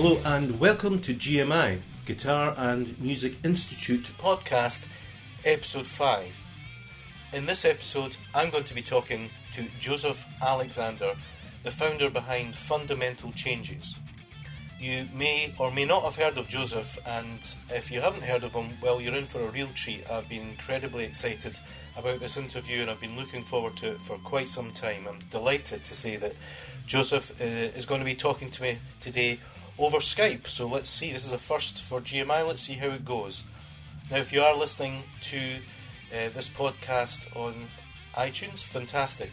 Hello and welcome to GMI, Guitar and Music Institute podcast, episode 5. In this episode, I'm going to be talking to Joseph Alexander, the founder behind Fundamental Changes. You may or may not have heard of Joseph, and if you haven't heard of him, well, you're in for a real treat. I've been incredibly excited about this interview and I've been looking forward to it for quite some time. I'm delighted to say that Joseph is going to be talking to me today over Skype. So let's see, this is a first for GMI, let's see how it goes. Now, if you are listening to this podcast on iTunes, fantastic.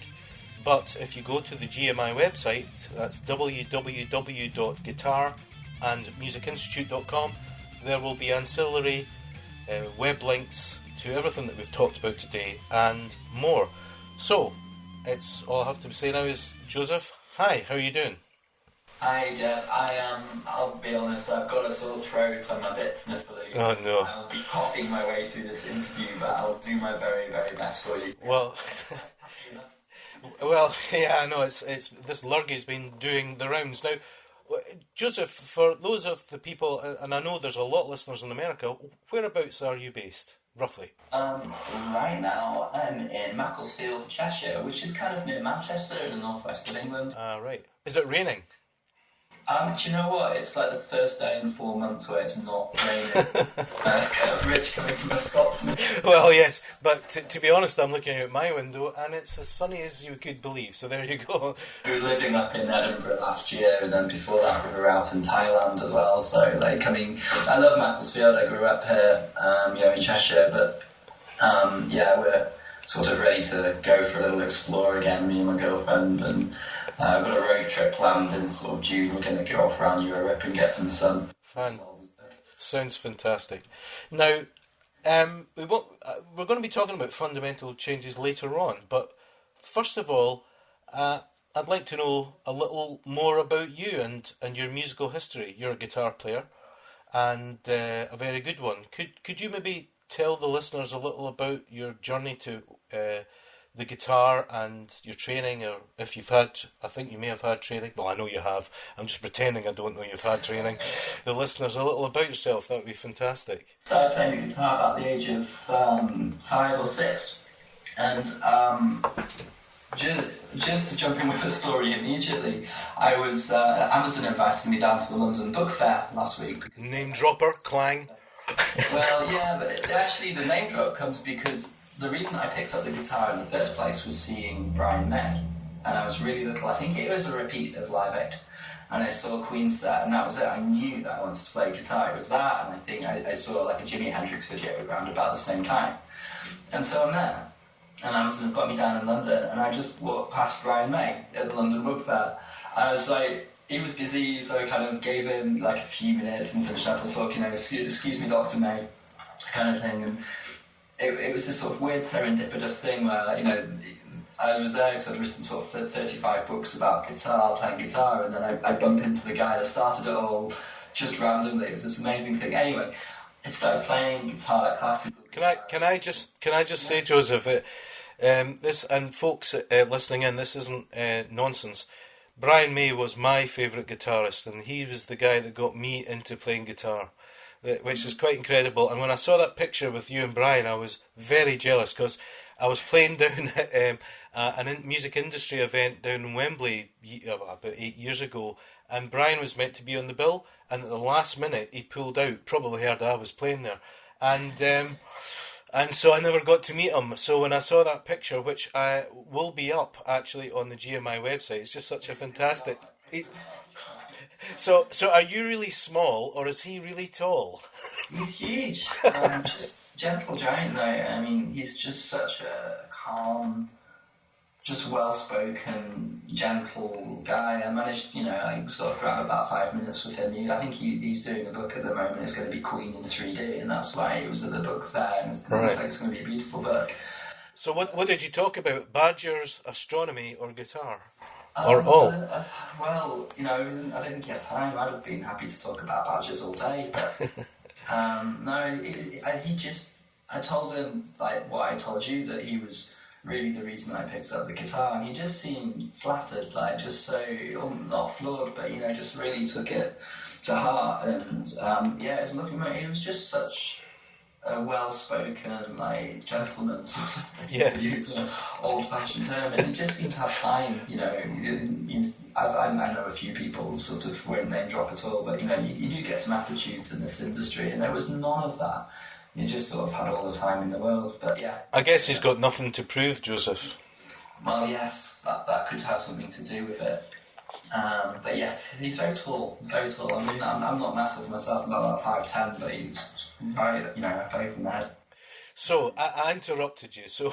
But if you go to the GMI website, that's www.guitarandmusicinstitute.com, there will be ancillary web links to everything that we've talked about today and more. So, it's all I have to say now is, Joseph, hi, how are you doing? Hi Jeff, I'll be honest, I've got a sore throat, I'm a bit sniffly. Oh no. I'll be coughing my way through this interview, but I'll do my very, very best for you. Well, well, yeah, I know, it's this lurgy's been doing the rounds. Now, Joseph, for those of the people, and I know there's a lot of listeners in America, whereabouts are you based, roughly? Right now I'm in Macclesfield, Cheshire, which is kind of near Manchester in the northwest of England. Right. Is it raining? Do you know what? It's like the first day in 4 months where it's not raining. That's kind of rich coming from a Scotsman. Well, yes, but to be honest, I'm looking out my window and it's as sunny as you could believe, so there you go. We were living up in Edinburgh last year, and then before that we were out in Thailand as well, so I love Macclesfield, I grew up here, in Cheshire, but we're sort of ready to go for a little explore again, me and my girlfriend, and I've got a road trip planned in sort of June. We're going to go off around Europe and get some sun. Sounds fantastic. Now, we're going to be talking about fundamental changes later on, but first of all, I'd like to know a little more about you and your musical history. You're a guitar player, and a very good one. Could you maybe tell the listeners a little about your journey to the guitar and your training, or if you've had, I think you may have had training. Well, I know you have. I'm just pretending I don't know you've had training. The listeners a little about yourself. That would be fantastic. So I played the guitar about the age of 5 or 6, and just to jump in with a story immediately, I was Amazon invited me down to the London Book Fair last week. Name dropper, clang. Well, yeah, but actually the name drop comes because the reason I picked up the guitar in the first place was seeing Brian May, and I was really little. I think it was a repeat of Live Aid, and I saw Queen's set, and that was it. I knew that I wanted to play guitar. It was that, and I think I saw like a Jimi Hendrix video around about the same time, and so I'm there, and Amazon got me down in London, and I just walked past Brian May at the London Book Fair, and I was like, he was busy, so I kind of gave him like a few minutes and finished up and talk, excuse me, Dr. May, kind of thing. And it was this sort of weird serendipitous thing where, I was there because I'd written sort of 35 books about playing guitar, and then I bumped into the guy that started it all just randomly. It was this amazing thing. Anyway, I started playing guitar, like classical guitar. Can I just say, Joseph, this, and folks listening in, this isn't nonsense. Brian May was my favourite guitarist, and he was the guy that got me into playing guitar, which is quite incredible. And when I saw that picture with you and Brian, I was very jealous, because I was playing down at a music industry event down in Wembley about 8 years ago, and Brian was meant to be on the bill, and at the last minute he pulled out, probably heard I was playing there, and so I never got to meet him. So when I saw that picture, which will be up actually on the GMI website, it's just such a fantastic... So are you really small, or is he really tall? He's huge. Just gentle giant though. I mean, he's just such a calm, just well-spoken, gentle guy. I managed, I sort of grab about 5 minutes with him. I think he's doing a book at the moment. It's going to be Queen in 3D, and that's why it was at the book fair, and it looks like it's going to be a beautiful book. So what did you talk about? Badgers, astronomy, or guitar? Or all? Well, I don't think he had time. I'd have been happy to talk about badgers all day, but I told him, like what I told you, that he was really the reason I picked up the guitar, and he just seemed flattered, like just so, not flawed, but just really took it to heart, and it was a lovely moment. He was just such a well-spoken, like, gentleman, sort of thing, to use an old-fashioned term, and he just seemed to have time, you know. I know a few people sort of won't name drop at all, but, you know, you do get some attitudes in this industry, and there was none of that. You just sort of had all the time in the world, but yeah. I guess he's got nothing to prove, Joseph. Well, yes, that could have something to do with it. But yes, he's very tall, very tall. I mean, I'm not massive myself, I'm about 5'10", but he's very, you know, very from the head. So, I interrupted you. So,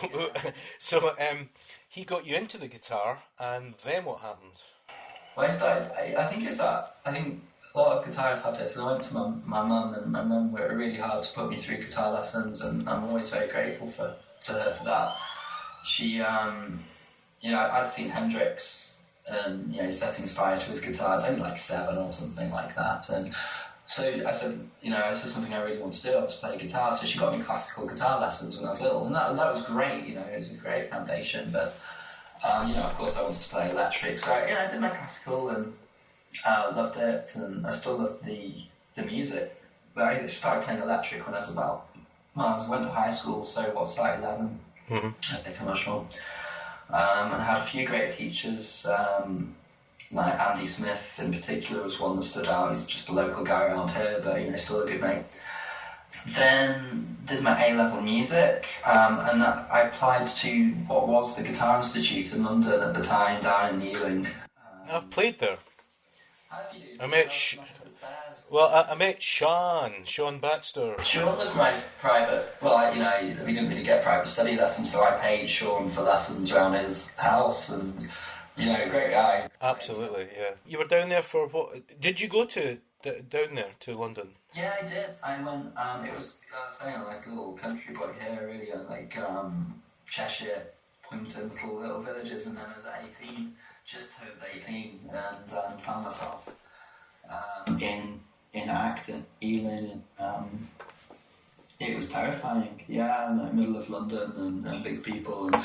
he got you into the guitar, and then what happened? Well, I think a lot of guitarists have this, and I went to my mum, and my mum worked really hard to put me through guitar lessons, and I'm always very grateful to her for that. She, you know, I'd seen Hendrix, and, you know, setting fire to his guitar. It's only like 7 or something like that, and so I said, you know, this is something I really want to do. I want to play guitar. So she got me classical guitar lessons when I was little, and that was great. You know, it was a great foundation. But you know, of course, I wanted to play electric, so I did my classical and loved it, and I still loved the music. But I started playing electric when I was I went to high school, so what's that, 11? Mm-hmm. I think I'm not sure. And I had a few great teachers, like Andy Smith in particular was one that stood out. He's just a local guy around here, but, you know, still a good mate. Then did my A-level music, and I applied to what was the Guitar Institute in London at the time, down in Ealing. I've played there. Have you? I met Sean Baxter. Sean was my private. Well, you know, we didn't really get private study lessons, so I paid Sean for lessons around his house, and, you know, great guy. Absolutely, yeah. You were down there for what? Did you go down there to London? Yeah, I did. I went. It was saying like a little country boy here, really, like Cheshire, Poynton, little villages, and then I was at 18, just turned 18, and found myself in Acton, Ealing. It was terrifying, yeah, in the middle of London and big people, and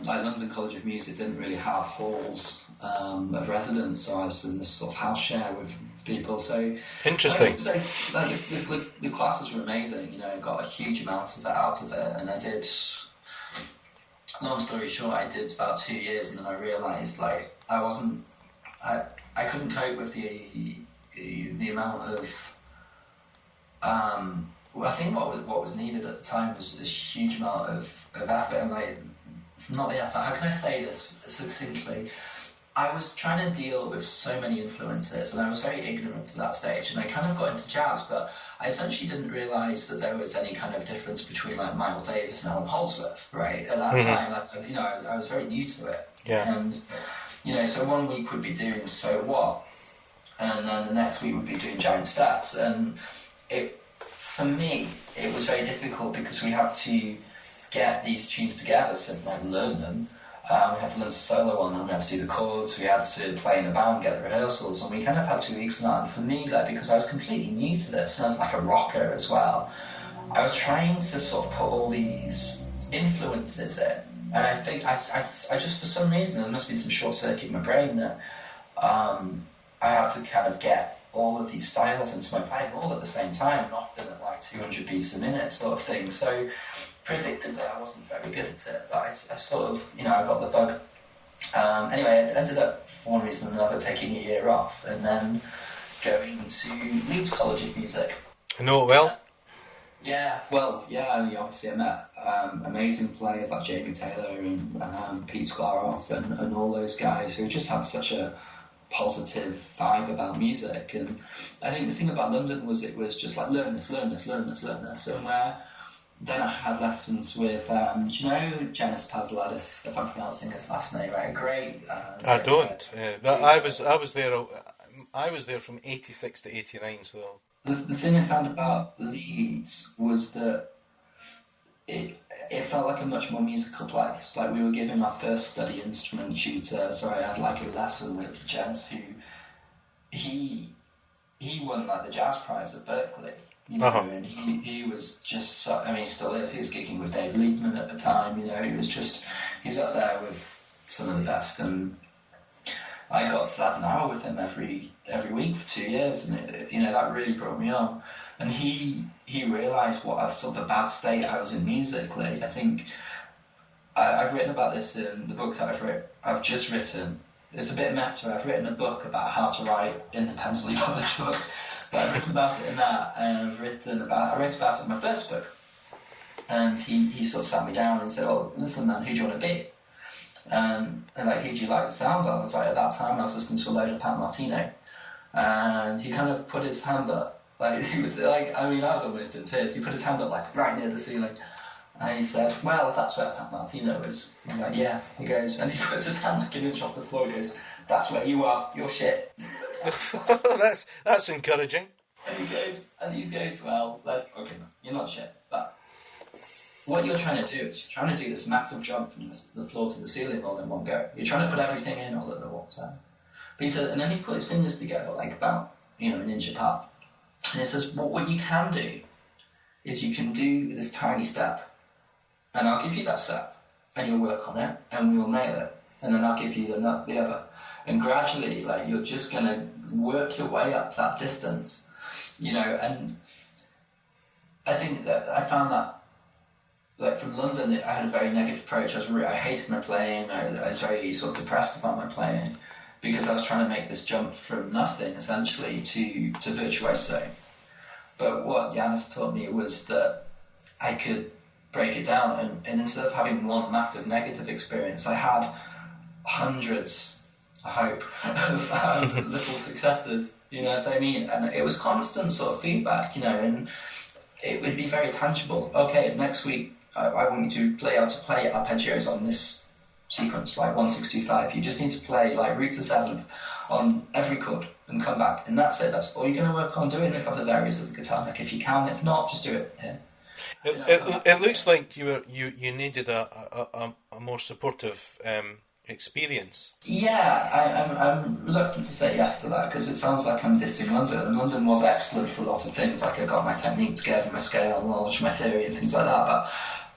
London College of Music didn't really have halls of residence, so I was in this sort of house share with people. So interesting. The classes were amazing. You know, I got a huge amount of it out of it, and I did. Long story short, I did about 2 years, and then I realised like I couldn't cope with the amount of. I think what was needed at the time was a huge amount of effort, and like, not the effort. How can I say this succinctly? I was trying to deal with so many influences, and I was very ignorant at that stage, and I kind of got into jazz, but I essentially didn't realise that there was any kind of difference between like Miles Davis and Alan Holdsworth, right? At that time, like, you know, I was very new to it, and, you know, so one week would be doing So What, and then the next week would be doing Giant Steps, and for me, it was very difficult because we had to get these tunes together, so like learn them. We had to learn to solo on them, we had to do the chords, we had to play in a band, get the rehearsals, and we kind of had 2 weeks on that. And for me, like, because I was completely new to this, and I was like a rocker as well, I was trying to sort of put all these influences in, and I think I just, for some reason, there must be some short circuit in my brain that I had to kind of get all of these styles into my playing all at the same time, and often at like 200 beats a minute sort of thing. So predictably I wasn't very good at it, but I sort of, you know, I got the bug. Anyway, I ended up, for one reason or another, taking a year off, and then going to Leeds College of Music. I know it well. Yeah, obviously I met amazing players like Jamie Taylor and Pete Sklaroff and all those guys who just had such a positive vibe about music. And I think the thing about London was it was just like learn this. And then I had lessons with, do you know Janis Pavlidis, if I'm pronouncing his last name right? Great. I don't. But I was there from 86 to 89. So the thing I found about Leeds was that it felt like a much more musical place. Like, we were given our first study instrument tutor, so I had like a lesson with Jens, who he won like the jazz prize at Berkeley, you know, and he was just, I mean, he still is. He was gigging with Dave Liebman at the time, you know. He's up there with some of the best, and I got to have an hour with him every week for 2 years, and that really brought me on. And he realised what a sort of a bad state I was in musically. I think I've written about this in the book that I've just written. It's a bit meta. I've written a book about how to write independently published books, but I've written about it in that, and I wrote about it in my first book. And he sort of sat me down and said, "Oh, listen, man, who do you want to be?" And like, who do you like the sound of? I was like, at that time I was listening to a load of Pat Martino, and he kind of put his hand up, like he was like, I was almost in tears. He put his hand up like right near the ceiling, and he said, "Well, that's where Pat Martino is." I'm like, "Yeah." He goes, and he puts his hand like an inch off the floor. He goes, "That's where you are. You're shit." That's encouraging. And he goes, "Well, okay, you're not shit, but what you're trying to do is you're trying to do this massive jump from the floor to the ceiling all in one go. You're trying to put everything in all at the one time." But he said, and then he put his fingers together like about an inch apart, and he says, what you can do is you can do this tiny step, and I'll give you that step, and you'll work on it, and we'll nail it, and then I'll give you the other, and gradually, like, you're just gonna work your way up that distance, and I think that I found that. Like, from London, I had a very negative approach. I hated my playing. I was very sort of depressed about my playing because I was trying to make this jump from nothing, essentially, to virtuoso. But what Yanis taught me was that I could break it down, and instead of having one massive negative experience, I had hundreds, I hope, of little successes, you know what I mean? And it was constant sort of feedback, and it would be very tangible. Okay, next week, I want you to play arpeggios on this sequence, like 1-6-2-5. You just need to play like root to seventh on every chord and come back, and that's it. That's all you're going to work on doing a couple of areas of the guitar. Like, if you can, if not, just do it here. It looks like you needed a more supportive experience. Yeah, I'm reluctant to say yes to that because it sounds like I'm dissing London, and London was excellent for a lot of things. Like, I got my technique together, my scale knowledge, my theory, and things like that. But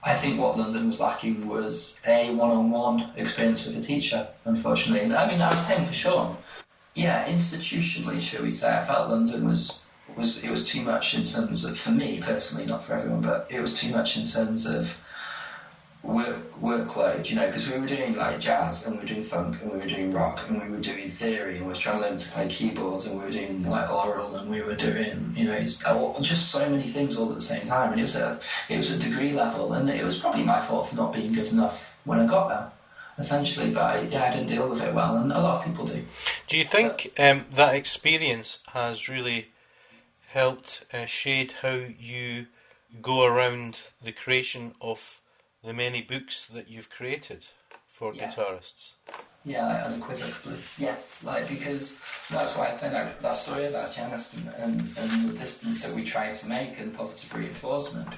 I think what London was lacking was a one-on-one experience with a teacher, unfortunately. And I was paying for Sean. Yeah, institutionally, shall we say, I felt London was too much in terms of, for me personally, not for everyone, but it was too much in terms of workload, because we were doing like jazz, and we were doing funk, and we were doing rock, and we were doing theory, and we were trying to learn to play keyboards, and we were doing like oral, and we were doing just so many things all at the same time, and it was a degree level, and it was probably my fault for not being good enough when I got there, essentially. But I didn't deal with it well, and a lot of people do. Do you think that experience has really helped shade how you go around the creation of the many books that you've created for guitarists? Yeah, unequivocally, yes. Because that's why I say that story about Janice and the distance that we tried to make and positive reinforcement.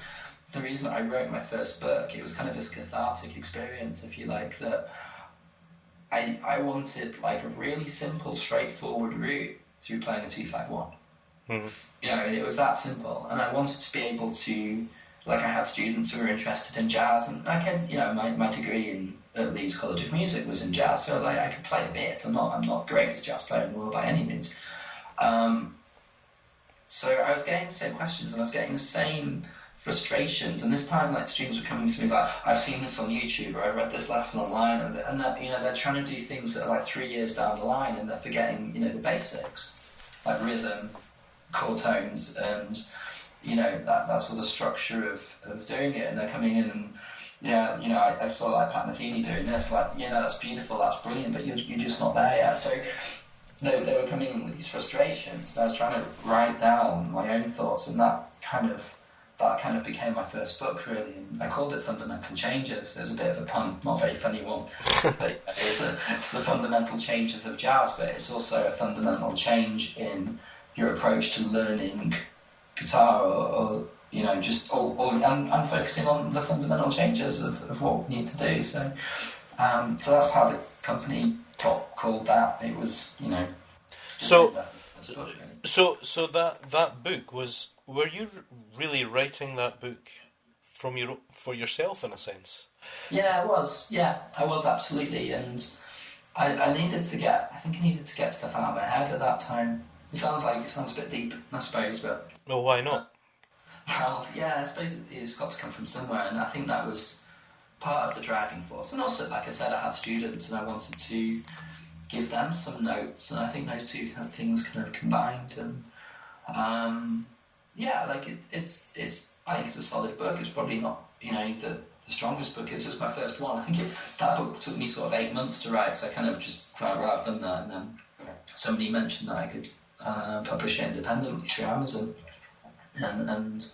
The reason I wrote my first book, it was kind of this cathartic experience, if you like, that I wanted like a really simple, straightforward route through playing a 2-5-1. Mm-hmm. And it was that simple, and I wanted to be able to. Like, I had students who were interested in jazz, and I can, my degree at Leeds College of Music was in jazz, so like I could play a bit. I'm not the greatest jazz player in the world by any means. So I was getting the same questions, and I was getting the same frustrations, and this time, like, students were coming to me like, "I've seen this on YouTube, or I read this lesson online," and they're trying to do things that are like 3 years down the line, and they're forgetting, the basics, like rhythm, chord tones, and that sort of structure of doing it, and they're coming in and I saw like Pat Metheny doing this, like, that's beautiful, that's brilliant, but you're just not there yet. So they were coming in with these frustrations, and I was trying to write down my own thoughts, and that kind of became my first book, really, and I called it Fundamental Changes. There's a bit of a pun, not a very funny one, but it's the fundamental changes of jazz, but it's also a fundamental change in your approach to learning guitar, or and focusing on the fundamental changes of what we need to do. So that's how the company got called that. It was, So that book was. Were you really writing that book for yourself, in a sense? Yeah, I was. Yeah, I was, absolutely. And I needed to get stuff out of my head at that time. It sounds a bit deep, I suppose, but Well, why not? well, yeah, I suppose it's got to come from somewhere, and I think that was part of the driving force. And also, like I said, I had students, and I wanted to give them some notes, and I think those two things kind of combined. And yeah, like it's I think it's a solid book. It's probably not the strongest book. It's just my first one. I think that book took me sort of 8 months to write, because I kind of just rather than that, and then somebody mentioned that I could publish it independently through Amazon, and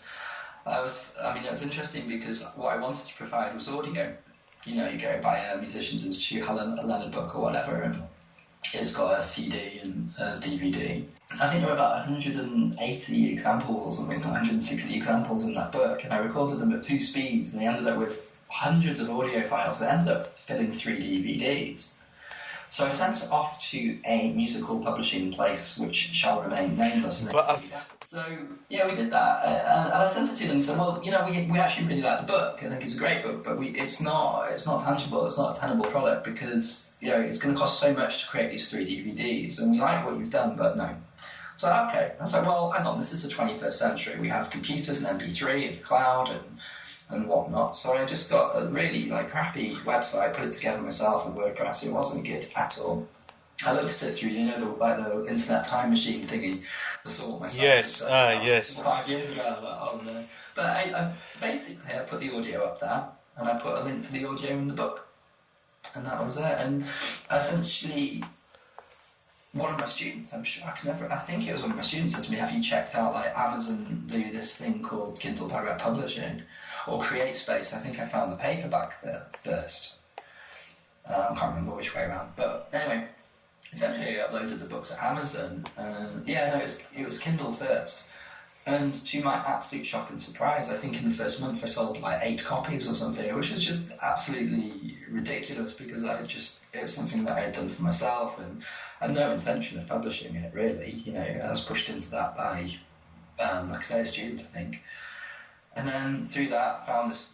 it was interesting because what I wanted to provide was audio. You go buy a Musicians Institute, a Leonard book or whatever, and it's got a CD and a DVD. I think there were about 180 examples or something, 160 examples in that book, and I recorded them at 2 speeds, and they ended up with hundreds of audio files. They ended up filling 3 DVDs. So I sent it off to a musical publishing place, which shall remain nameless. So yeah, we did that, and I sent it to them and said, well, we actually really like the book. I think it's a great book, but it's not tangible. It's not a tenable product because it's going to cost so much to create these 3 DVDs, and we like what you've done, but no. So okay, I was like, well, hang on, this is the 21st century. We have computers and MP3 and cloud and whatnot. So I just got a really crappy website, put it together myself with WordPress. It wasn't good at all. I looked at it through, the internet time machine thingy. I saw what myself. Yes, yes. 5 years ago, I was like, oh no. But I basically put the audio up there, and I put a link to the audio in the book, and that was it. And essentially, one of my students, I think it was one of my students, said to me, have you checked out Amazon do this thing called Kindle Direct Publishing or CreateSpace? I think I found the paperback first. I can't remember which way around, but anyway, essentially I uploaded the books at Amazon, and it was Kindle first. And to my absolute shock and surprise, I think in the first month I sold 8 copies or something, which was just absolutely ridiculous because it was something that I had done for myself and had no intention of publishing it really. I was pushed into that by, like I say, a student, I think. And then through that, found it's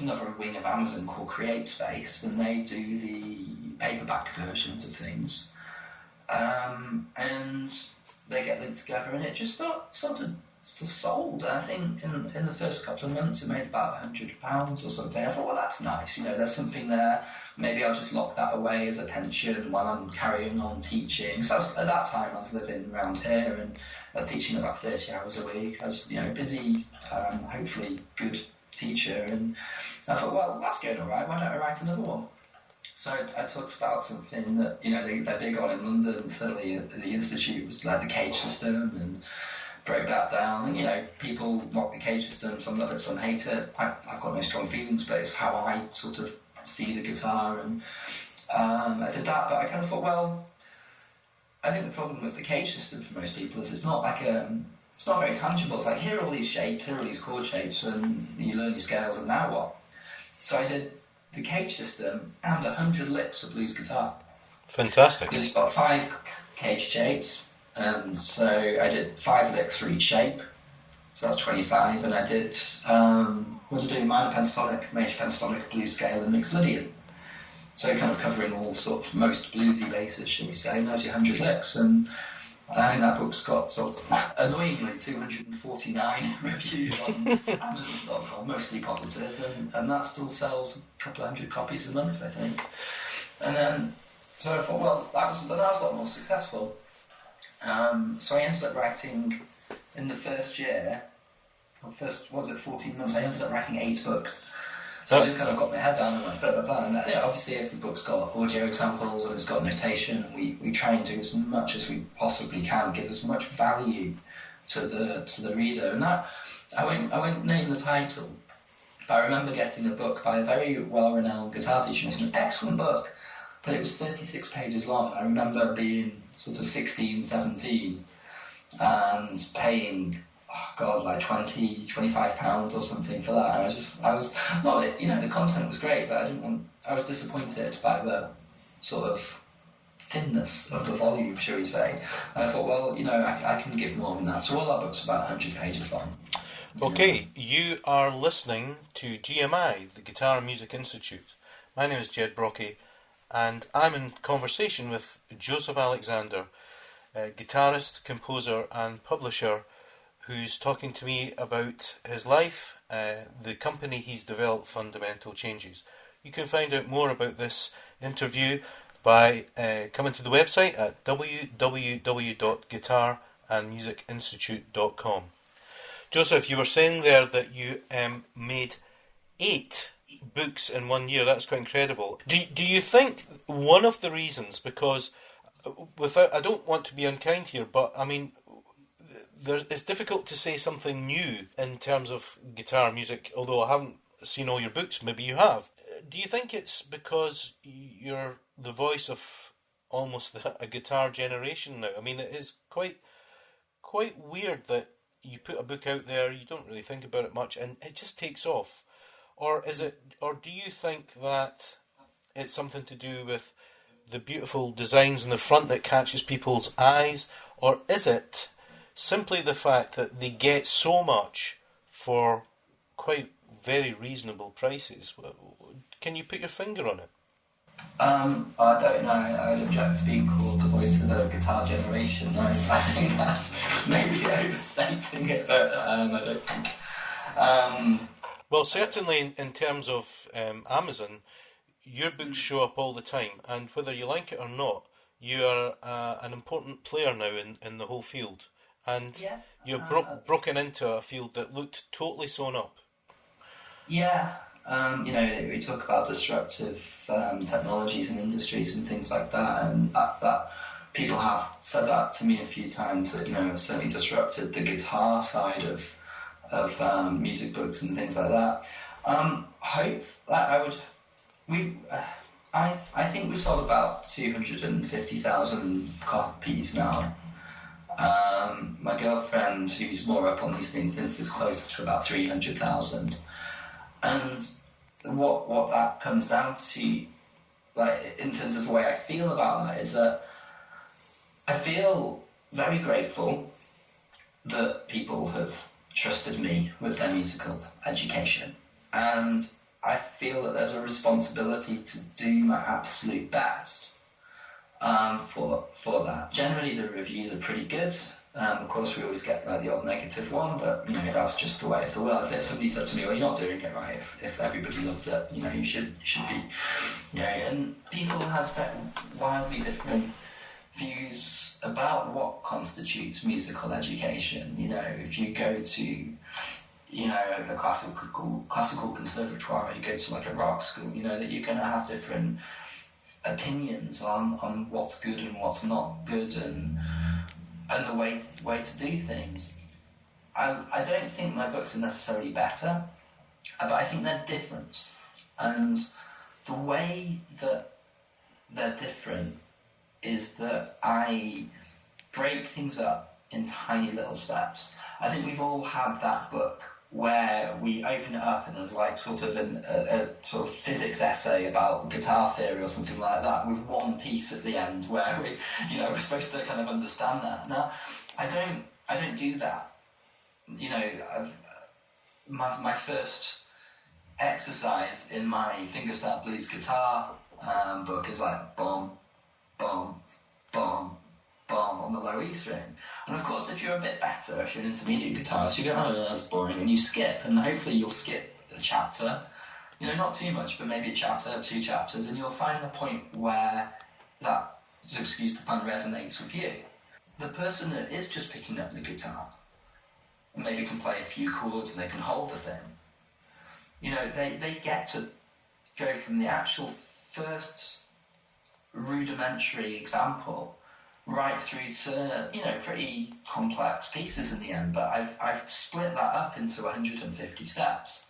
another wing of Amazon called CreateSpace, and they do the paperback versions of things. And they get linked together, and it just sort of sold. I think in the first couple of months it made about £100 or something. I thought, well, that's nice. There's something there. Maybe I'll just lock that away as a pension while I'm carrying on teaching. So at that time I was living around here, and I was teaching about 30 hours a week. I was busy, hopefully good teacher, and I thought, well, that's going all right. Why don't I write another one? So I talked about something that they're big on in London. Certainly the institute was the cage system, and broke that down. And people mock the cage system. Some love it, some hate it. I've got no strong feelings, but it's how I sort of see the guitar, and I did that. But I kind of thought, well, I think the problem with the cage system for most people is it's not it's not very tangible. It's here are all these shapes, here are all these chord shapes, and you learn your scales, and now what? So I did the cage system and 100 licks of blues guitar. Fantastic. There's about 5 cage shapes, and so I did 5 licks for each shape, so that's 25, and I did was doing minor pentatonic, major pentatonic, blues scale, and mixed Lydian. So kind of covering all sort of most bluesy bases, shall we say, and there's your 100 licks. And I think that book's got sort of annoyingly 249 reviews on Amazon.com, mostly positive, and that still sells a couple of 100 copies a month, I think. And then, so I thought, well, that was a lot more successful. So I ended up writing in the first year, or first, was it 14 months, I ended up writing 8 books. So I just kind of got my head down and went, blah, blah, blah. And obviously every book's got audio examples and it's got notation. We try and do as much as we possibly can, give as much value to the reader. And that, I won't name the title, but I remember getting a book by a very well-renowned guitar teacher. It's an excellent book, but it was 36 pages long. I remember being sort of 16, 17 and paying, like £20-25 or something for that. And I was not, the content was great, but I was disappointed by the sort of thinness of the volume, shall we say. And I thought, well, I can give more than that. So all our books are about 100 pages long. Okay, you are listening to GMI, the Guitar Music Institute. My name is Jed Brockie, and I'm in conversation with Joseph Alexander, a guitarist, composer and publisher, who's talking to me about his life, the company he's developed, Fundamental Changes. You can find out more about this interview by coming to the website at www.guitarandmusicinstitute.com. Joseph, you were saying there that you made 8 books in 1 year. That's quite incredible. Do you think one of the reasons, because I don't want to be unkind here, but I mean, it's difficult to say something new in terms of guitar music, although I haven't seen all your books, maybe you have. Do you think it's because you're the voice of almost a guitar generation now? I mean, it is quite weird that you put a book out there, you don't really think about it much, and it just takes off. Or do you think that it's something to do with the beautiful designs in the front that catches people's eyes? Or is it simply the fact that they get so much for quite very reasonable prices? Can you put your finger on it? I don't know. I would object to being called the voice of the guitar generation. No, I think that's maybe overstating it, but I don't think. Well, certainly in terms of Amazon, your books show up all the time, and whether you like it or not, you are an important player now in the whole field, and you've broken into a field that looked totally sewn up. Yeah, we talk about disruptive technologies and industries and things like that, and that people have said that to me a few times, that have certainly disrupted the guitar side of music books and things like that. I think we've sold about 250,000 copies now. My girlfriend, who's more up on these things, thinks it's closer to about 300,000. And what that comes down to, like, in terms of the way I feel about that, is that I feel very grateful that people have trusted me with their musical education, and I feel that there's a responsibility to do my absolute best for that. Generally, the reviews are pretty good. Of course, we always get the odd negative one, but that's just the way of the world. If somebody said to me, "Well, you're not doing it right. If everybody loves it, you should be." And people have wildly different views about what constitutes musical education. If you go to a classical conservatoire, you go to like a rock school, that you're going to have different opinions on what's good and what's not good, and the way to do things. I don't think my books are necessarily better, but I think they're different, and the way that they're different is that I break things up in tiny little steps. I think we've all had that book where we open it up and there's like sort of a sort of physics essay about guitar theory or something like that, with one piece at the end where we're supposed to kind of understand that. Now, I don't do that. My first exercise in my fingerstyle blues guitar book is like boom, boom, boom, boom on the low E string. And of course, if you're a bit better, if you're an intermediate guitarist, you go, "Oh, that's boring," and you skip, and hopefully you'll skip a chapter, not too much, but maybe a chapter, 2 chapters, and you'll find the point where that, excuse the pun, resonates with you. The person that is just picking up the guitar maybe can play a few chords and they can hold the thing. They get to go from the actual first rudimentary example right through to pretty complex pieces in the end. But I've split that up into 150 steps.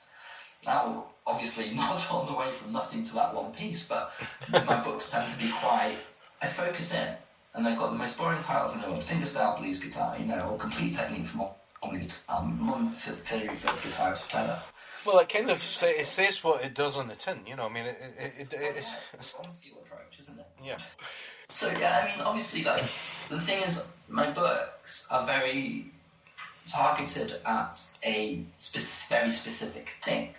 Now, obviously, not all the way from nothing to that one piece, but my books tend to be quite. I focus in, and they've got the most boring titles in the world: fingerstyle blues guitar, or complete technique from one theory for guitar to play. Well, it kind of it says what it does on the tin, I mean, it's a conceal approach, isn't it? Yeah. So obviously, like, the thing is, my books are very targeted at a very specific thing,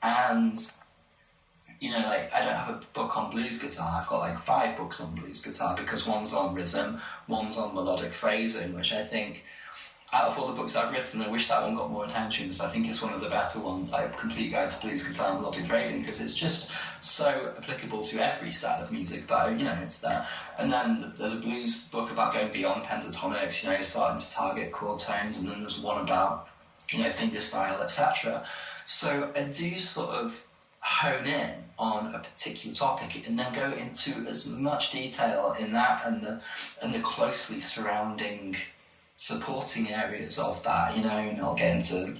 and like I don't have a book on blues guitar. I've got like 5 books on blues guitar because one's on rhythm, one's on melodic phrasing, which I think out of all the books I've written, I wish that one got more attention because I think it's one of the better ones, like Complete Guide to Blues Guitar and Melodic Phrasing, because it's just so applicable to every style of music, but, it's there. And then there's a blues book about going beyond pentatonics, starting to target chord tones, and then there's one about, finger style, etc. So I do sort of hone in on a particular topic and then go into as much detail in that and the closely surrounding supporting areas of that, and I'll get into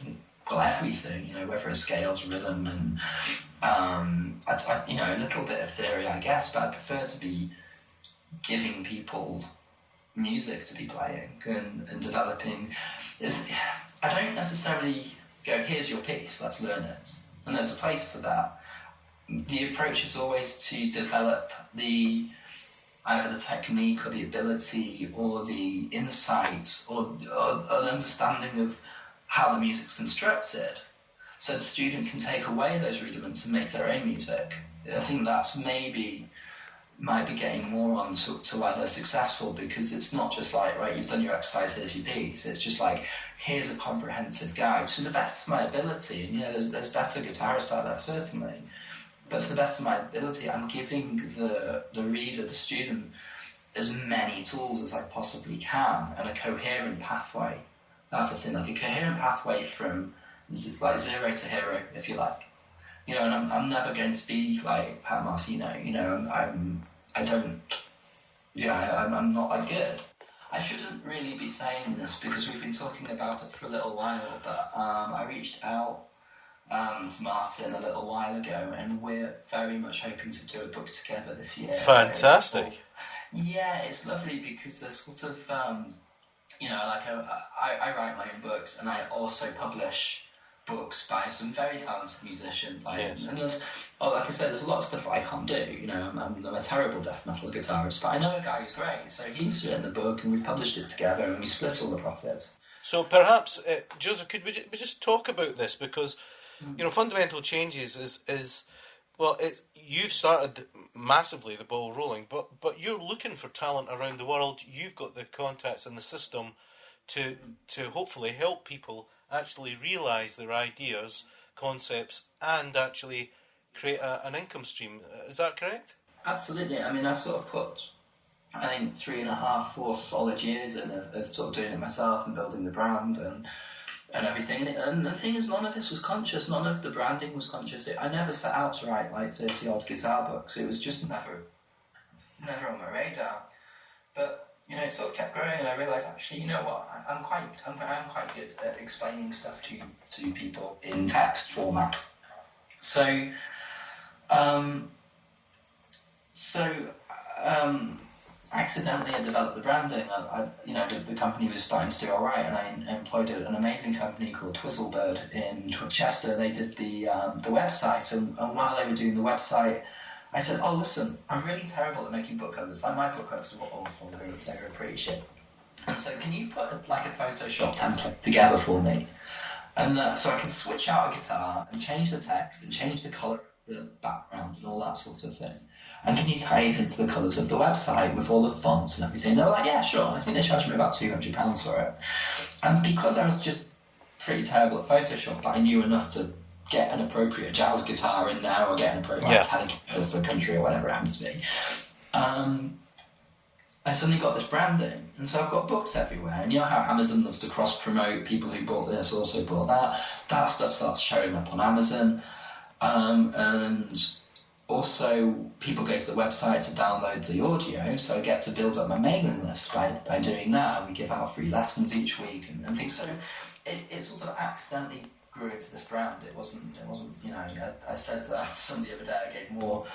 everything, whether it's scales, rhythm, and a little bit of theory, I guess, but I prefer to be giving people music to be playing and developing. I don't necessarily go, here's your piece, let's learn it, and there's a place for that. The approach is always to develop the technique or the ability or the insight or an understanding of how the music's constructed, so the student can take away those rudiments and make their own music. I think that's might be getting more on to why they're successful, because it's not just like, right, you've done your exercise, here's your piece. It's just like, here's a comprehensive guide to the best of my ability. And there's better guitarists out there, certainly. But to the best of my ability, I'm giving the reader, the student, as many tools as I possibly can, and a coherent pathway. That's the thing, like a coherent pathway from like zero to hero, if you like. And I'm never going to be like Pat Martino. I'm not that good. I shouldn't really be saying this because we've been talking about it for a little while, but I reached out to Martin a little while ago, and we're very much hoping to do a book together this year. Fantastic. It's lovely because there's sort of, I write my own books, and I also publish books by some very talented musicians. Yes. And there's, like I said, there's a lot of stuff I can't do. I'm a terrible death metal guitarist, but I know a guy who's great. So he's written the book, and we've published it together, and we split all the profits. So perhaps, Joseph, could we just talk about this? Because, fundamental changes is you've started massively the ball rolling, but you're looking for talent around the world. You've got the contacts and the system to hopefully help people actually realise their ideas, concepts, and actually create an income stream. Is that correct? Absolutely. I mean, I sort of put, 3.5, 4 solid years in of sort of doing it myself and building the brand and everything. And the thing is, none of this was conscious. None of the branding was conscious. I never set out to write like 30 odd guitar books. It was just never on my radar. But it sort of kept growing, and I realised actually, I'm quite good at explaining stuff to people in text format. So accidentally I developed the branding. The company was starting to do all right, and I employed an amazing company called Twizzlebird in Chester. They did the website, and while they were doing the website, I said, "Oh, listen, I'm really terrible at making book covers. Like, my book covers were awful. They were pretty shit. And so, can you put a Photoshop template together for me? And so I can switch out a guitar and change the text and change the colour of the background and all that sort of thing. And can you tie it into the colours of the website with all the fonts and everything?" They were like, "Yeah, sure." And I think they charged me about £200 for it. And because I was just pretty terrible at Photoshop, but I knew enough to get an appropriate jazz guitar in there or get an appropriate Metallica for country or whatever it happens to be, I suddenly got this branding, and so I've got books everywhere. And how Amazon loves to cross-promote people who bought this also bought that. That stuff starts showing up on Amazon, and also people go to the website to download the audio, so I get to build up my mailing list by doing that. We give out free lessons each week and things. So it sort of accidentally grew into this brand. It wasn't. I said to somebody the other day, I gave more.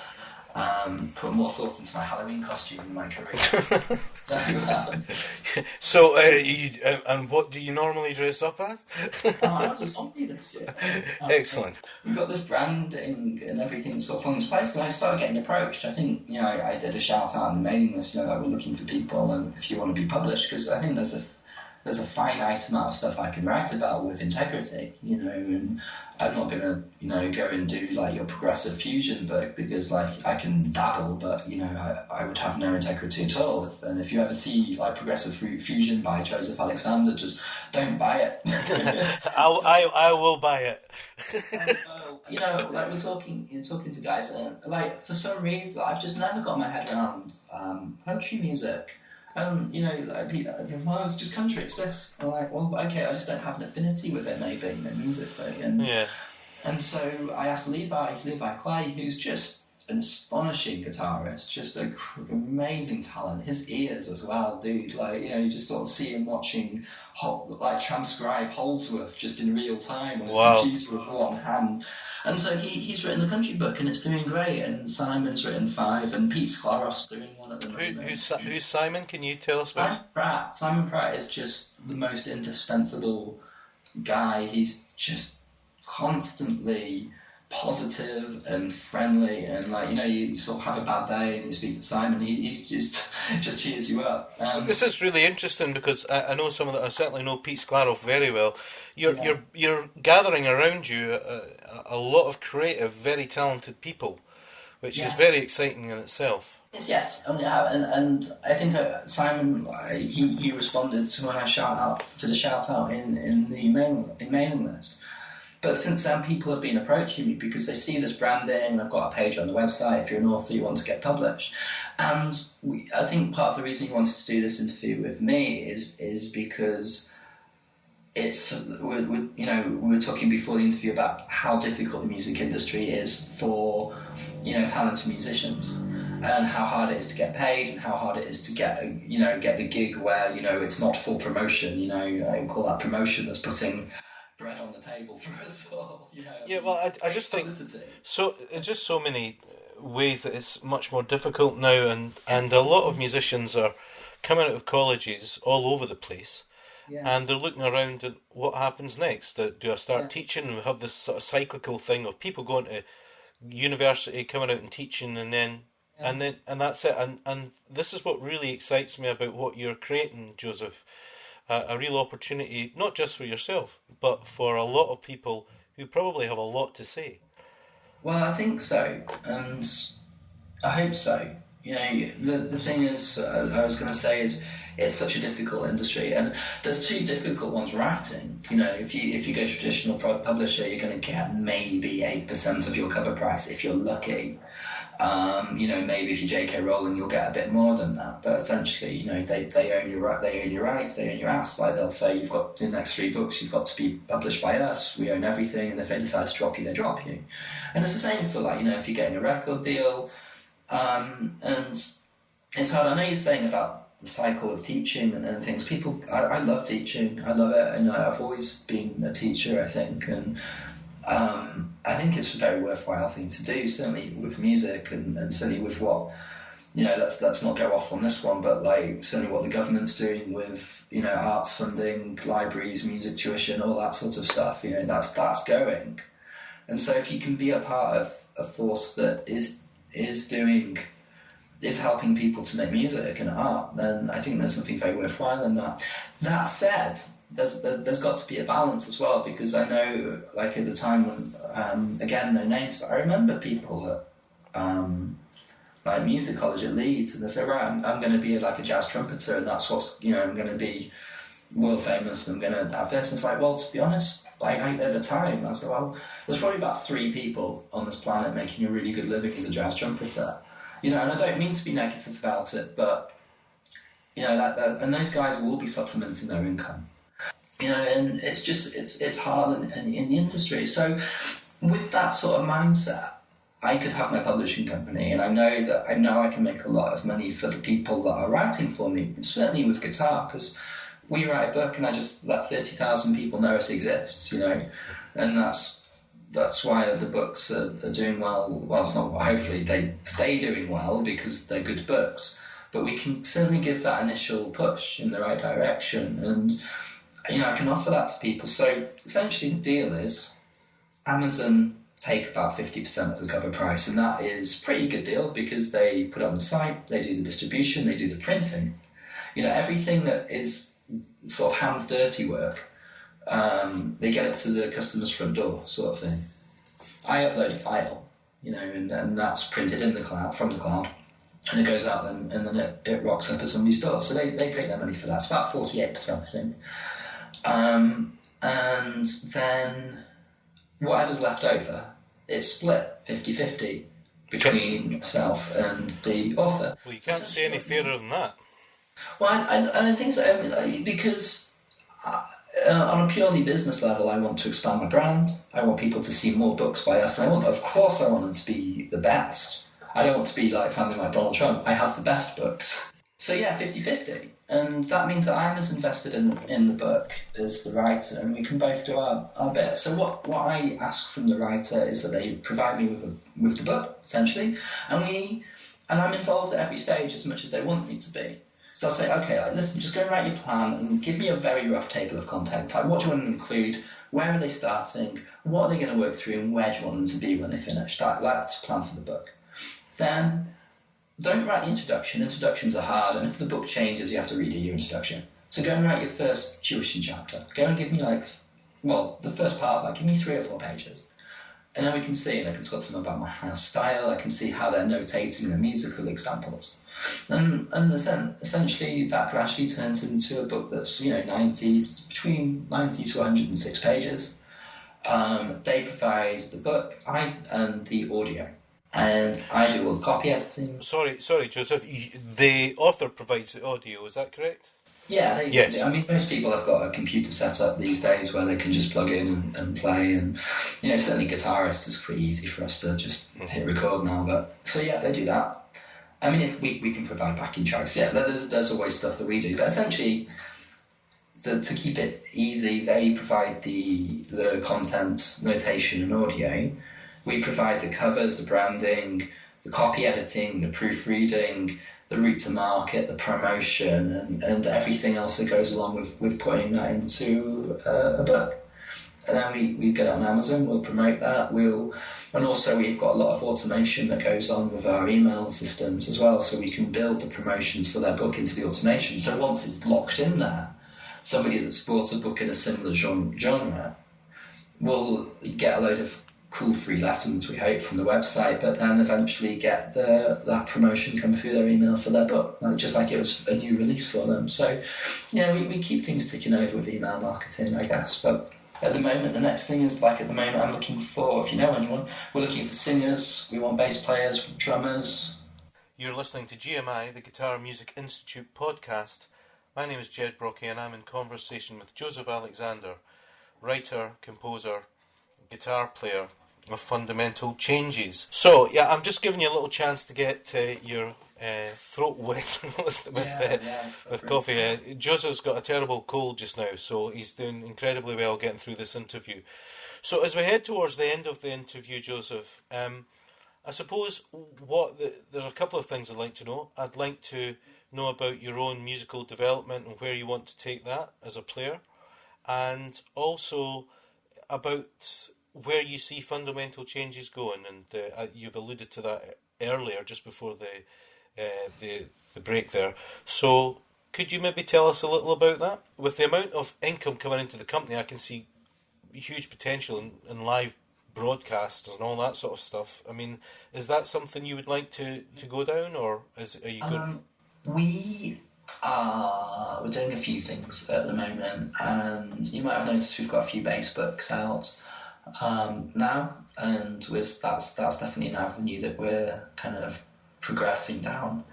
Put more thought into my Halloween costume in my career. So, and what do you normally dress up as? I was a zombie this year. Excellent. We've got this branding and everything sort of falling into place, and I started getting approached. I think, I did a shout out on the mailing list, we're looking for people, and if you want to be published, because I think there's there's a finite amount of stuff I can write about with integrity, and I'm not going to, go and do like your progressive fusion book because like I can dabble, but I would have no integrity at all. And if you ever see like progressive fusion by Joseph Alexander, just don't buy it. I will buy it. Like we're talking to guys, and like for some reason I've just never got my head around country music. Well, it's just country, it's this. I'm like, well, okay, I just don't have an affinity with it, maybe, musically. And so I asked Levi Clay, who's just an astonishing guitarist, just an amazing talent. His ears as well, dude. Like, you just sort of see him watching, transcribe Holdsworth just in real time on his computer with one hand. And so he's written the country book, and it's doing great. And Simon's written 5, and Pete Sklarow's doing one at the moment. Who's Simon? Can you tell us about? Simon Pratt is just the most indispensable guy. He's just constantly positive and friendly, and you sort of have a bad day and you speak to Simon, he's just cheers you up. This is really interesting because I know some of that. I certainly know Pete Sklaroff very well. You're gathering around you a lot of creative, very talented people, which is very exciting in itself. Yes, and I think Simon he responded to when I shout out in the mailing list. But since then, people have been approaching me because they see this branding. I've got a page on the website. If you're an author, you want to get published. And I think part of the reason you wanted to do this interview with me is because we were talking before the interview about how difficult the music industry is for talented musicians, and how hard it is to get paid, and how hard it is to get the gig where it's not full promotion. I call that promotion, that's putting bread on the table for us all. I just think so. It's just so many ways that it's much more difficult now, and a lot of musicians are coming out of colleges all over the place, and they're looking around at what happens next. Do I start teaching? We have this sort of cyclical thing of people going to university, coming out and teaching, and that's it. And this is what really excites me about what you're creating, Joseph. A real opportunity, not just for yourself, but for a lot of people who probably have a lot to say. Well, I think so, and I hope so. The thing is, I was going to say is, it's such a difficult industry, and there's 2 difficult ones writing. If you go traditional publisher, you're going to get maybe 8% of your cover price if you're lucky. Maybe if you're J.K. Rowling, you'll get a bit more than that. But essentially, they own your rights, they own your ass. Like they'll say, you've got the next 3 books, you've got to be published by us. We own everything, and if they decide to drop you, they drop you. And it's the same for if you're getting a record deal. And it's hard. I know you're saying about the cycle of teaching and things. People, I love teaching. I love it. I've always been a teacher, I think, and I think it's a very worthwhile thing to do, certainly with music, and certainly with what, let's not go off on this one, but certainly what the government's doing with, arts funding, libraries, music tuition, all that sort of stuff, that's going. And so if you can be a part of a force that is helping people to make music and art, then I think there's something very worthwhile in that. That said, there's got to be a balance as well, because I know, at the time when, again, no names, but I remember people at music college at Leeds, and they say, right, I'm going to be a jazz trumpeter, and that's what's, I'm going to be world famous, and I'm going to have this. And it's like, well, to be honest, at the time, I said, well, there's probably about 3 people on this planet making a really good living as a jazz trumpeter. And I don't mean to be negative about it, but, and those guys will be supplementing their income. And it's just, it's hard in the industry. So with that sort of mindset, I could have my publishing company, and I know I can make a lot of money for the people that are writing for me, certainly with guitar, because we write a book and I just let 30,000 people know it exists, and that's why the books are doing well. Well, it's not, hopefully they stay doing well because they're good books, but we can certainly give that initial push in the right direction, and I can offer that to people. So essentially the deal is Amazon take about 50% of the cover price, and that is a pretty good deal because they put it on the site, they do the distribution, they do the printing. Everything that is sort of hands dirty work. They get it to the customer's front door, sort of thing. I upload a file, and that's printed in the cloud, from the cloud, and it goes out and then it rocks up at somebody's door. So they take their money for that. It's about 48%, I think. And then whatever's left over, it's split 50-50 between myself and the author. Well, you can't say any fairer than that. Well, I don't think so, because on a purely business level, I want to expand my brand. I want people to see more books by us. And of course, I want them to be the best. I don't want to be like something like Donald Trump. I have the best books. So yeah, 50-50. And that means that I'm as invested in the book as the writer, and we can both do our bit. So what I ask from the writer is that they provide me with the book, essentially, and I'm involved at every stage as much as they want me to be. So I'll say, okay, listen, just go and write your plan and give me a very rough table of contents. Like, what do you want to include? Where are they starting? What are they going to work through? And where do you want them to be when they finish? That's the plan for the book. Then don't write the introduction. Introductions are hard, and if the book changes, you have to redo your introduction. So go and write your first tuition chapter. Go and give me the first part, give me 3 or 4 pages. And then we can see, and I can talk to them about my style. I can see how they're notating the musical examples. And essentially that gradually turns into a book that's, between 90 to 106 pages. They provide the book, and the audio. And I do all the copy editing. Sorry, Joseph. The author provides the audio, is that correct? Yeah, yes. I mean, most people have got a computer set up these days where they can just plug in and play. And, certainly Guitarist is pretty easy for us to just hit record now. But so, yeah, they do that. I mean, if we can provide backing tracks, yeah, there's always stuff that we do. But essentially, to keep it easy, they provide the content, notation and audio. We provide the covers, the branding, the copy editing, the proofreading, the route to market, the promotion, and everything else that goes along with putting that into a book. And then we get it on Amazon, we'll promote that, and also we've got a lot of automation that goes on with our email systems as well, so we can build the promotions for their book into the automation. So once it's locked in there, somebody that's bought a book in a similar genre will get a load of cool free lessons, we hope, from the website, but then eventually get that promotion come through their email for their book, just like it was a new release for them. So, we keep things ticking over with email marketing, I guess. But at the moment, the next thing is, at the moment, I'm looking for, if you know anyone, we're looking for singers, we want bass players, drummers. You're listening to GMI, the Guitar Music Institute podcast. My name is Jed Brocky, and I'm in conversation with Joseph Alexander, writer, composer, guitar player of Fundamental Changes. So, yeah, I'm just giving you a little chance to get your throat wet with coffee. Joseph's got a terrible cold just now, so he's doing incredibly well getting through this interview. So as we head towards the end of the interview, Joseph, I suppose there's a couple of things I'd like to know. I'd like to know about your own musical development and where you want to take that as a player, and also about where you see Fundamental Changes going, and you've alluded to that earlier, just before the break there. So, could you maybe tell us a little about that? With the amount of income coming into the company, I can see huge potential in live broadcasts and all that sort of stuff. I mean, is that something you would like to go down, or are you good? We're doing a few things at the moment, and you might have noticed we've got a few bass books out now, and that's definitely an avenue that we're kind of progressing down.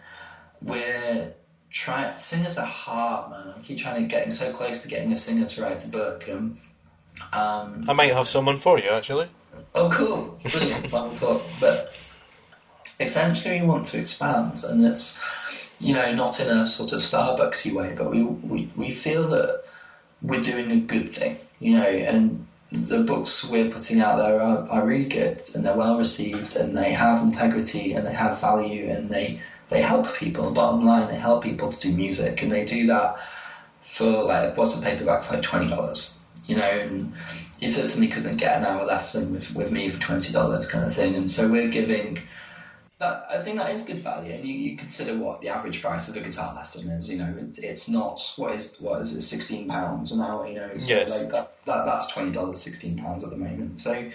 Singers are hard, man. I keep getting so close to getting a singer to write a book. I might have someone for you, actually. Oh, cool. Brilliant. Well, we'll talk. But essentially we want to expand, and it's, not in a sort of Starbucksy way, but we feel that we're doing a good thing, and the books we're putting out there are really good, and they're well received, and they have integrity, and they have value, and they help people. Bottom line, they help people to do music, and they do that for, what's the paperback's $20, and you certainly couldn't get an hour lesson with me for $20 kind of thing. And so we're giving I think that is good value, and you consider what the average price of a guitar lesson is. It's not what is it, £16 an hour. So yes. like that's $20, £16 at the moment. So I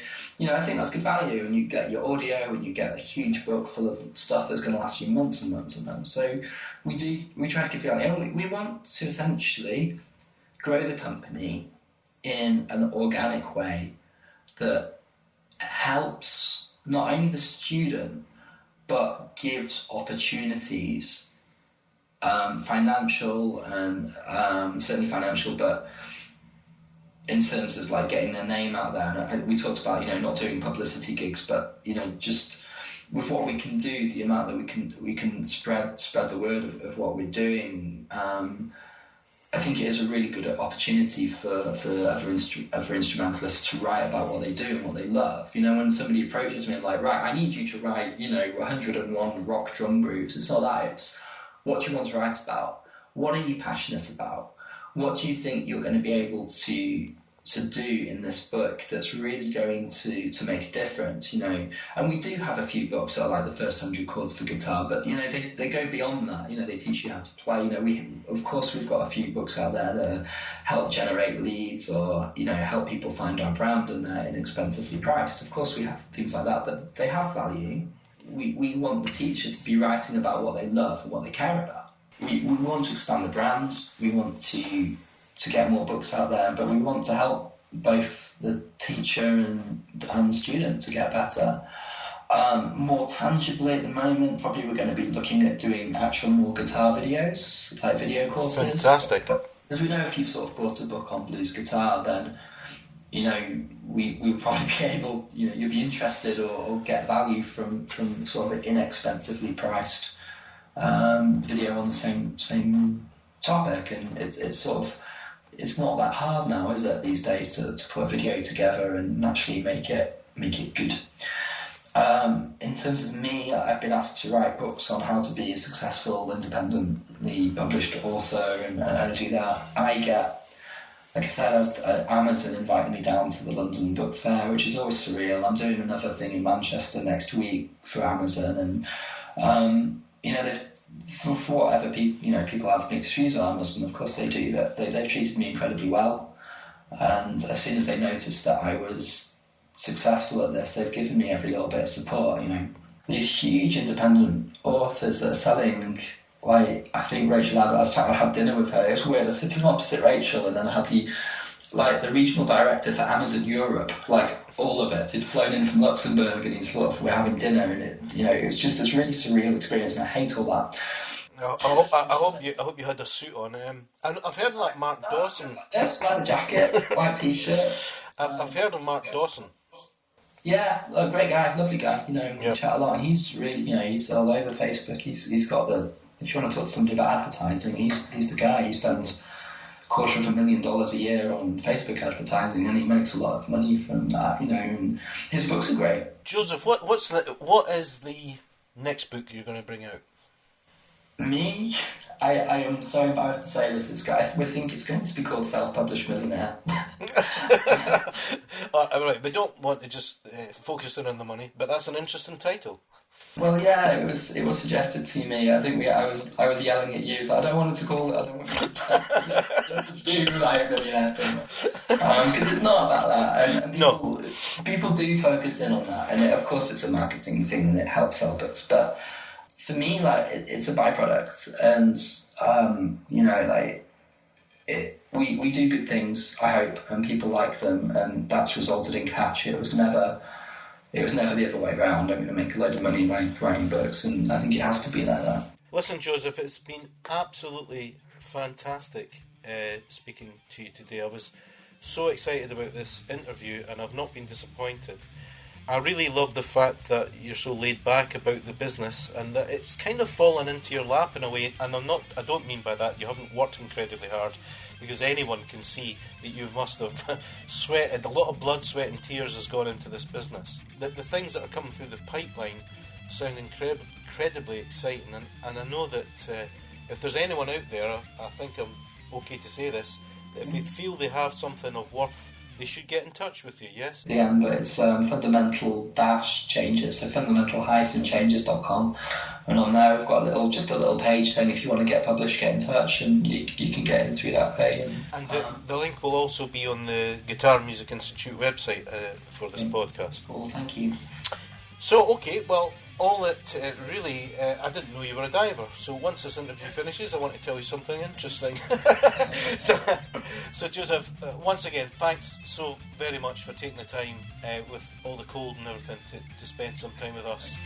think that's good value, and you get your audio, and you get a huge book full of stuff that's going to last you months and months and months. So we try to give value, and we want to essentially grow the company in an organic way that helps not only the student, but gives opportunities, financial and certainly financial, but in terms of like getting their name out there. And we talked about not doing publicity gigs, but just with what we can do, the amount that we can spread the word of what we're doing. I think it is a really good opportunity for other instrumentalists to write about what they do and what they love. When somebody approaches me and like, right, I need you to write, 101 rock drum grooves. It's not that. It's what do you want to write about? What are you passionate about? What do you think you're going to be able to do in this book that's really going to make a difference? And we do have a few books that are like the first 100 chords for guitar, but they go beyond that. They teach you how to play. We've got a few books out there that help generate leads, or help people find our brand, and they're inexpensively priced. Of course we have things like that, but they have value. We want the teacher to be writing about what they love and what they care about. We want to expand the brand. We want to get more books out there, but we want to help both the teacher and the student to get better. More tangibly at the moment, probably we're going to be looking at doing actual more guitar videos, like video courses. Fantastic. As we know, if you've sort of bought a book on blues guitar, then we'll probably be able, you'll be interested or get value from sort of inexpensively priced video on the same topic, and it's sort of, it's not that hard now, is it, these days, to put a video together and actually make it good. In terms of me, I've been asked to write books on how to be a successful, independently published author, and I do that. I get, like I said, Amazon invited me down to the London Book Fair, which is always surreal. I'm doing another thing in Manchester next week for Amazon, and for whatever people have mixed views on Amazon, of course they do, but they've treated me incredibly well. And as soon as they noticed that I was successful at this, they've given me every little bit of support. These huge independent authors that are selling, like, I think Rachel Abbott, I had dinner with her. It was weird. I was sitting opposite Rachel, and then I had the regional director for Amazon Europe, like all of it. He'd flown in from Luxembourg, and we're having dinner, and it was just this really surreal experience, and I hate all that. I hope you had a suit on. And I've heard like Mark Dawson. Yes, white jacket, white t-shirt. I've heard of Mark Dawson. Yeah, a great guy, lovely guy. We chat a lot, and he's really, he's all over Facebook. He's got if you want to talk to somebody about advertising, he's the guy. He spends $250,000 a year on Facebook advertising, and he makes a lot of money from that. And his books are great. Joseph, what is the next book you're going to bring out? Me, I am so embarrassed to say this. We think it's going to be called Self-Published Millionaire. Right, we don't want to just focus in on the money, but that's an interesting title. Well, yeah, it was suggested to me. I think I was yelling at you, so I don't want to call it. I don't want to do like a millionaire thing, because it's not about that. And people do focus in on that, and of course it's a marketing thing, and it helps sell books, but. For me, it's a byproduct, and we do good things, I hope, and people like them, and that's resulted in cash. It was never the other way around. I'm going to make a load of money by writing books, and I think it has to be like that. Listen, Joseph, it's been absolutely fantastic speaking to you today. I was so excited about this interview, and I've not been disappointed. I really love the fact that you're so laid back about the business, and that it's kind of fallen into your lap in a way. And I don't mean by that you haven't worked incredibly hard, because anyone can see that you must have sweated. A lot of blood, sweat and tears has gone into this business. The things that are coming through the pipeline sound incredibly exciting, and I know that if there's anyone out there, I think I'm okay to say this, that if they feel they have something of worth they should get in touch with you, yes? Yeah, but it's fundamental-changes, so fundamental-changes.com. And on there, we've got just a little page saying if you want to get published, get in touch, and you can get in through that page. And the link will also be on the Guitar Music Institute website for this podcast. Cool, thank you. So, okay, well, all that really, I didn't know you were a diver, so once this interview finishes, I want to tell you something interesting. So Joseph, once again, thanks so very much for taking the time with all the cold and everything to spend some time with us.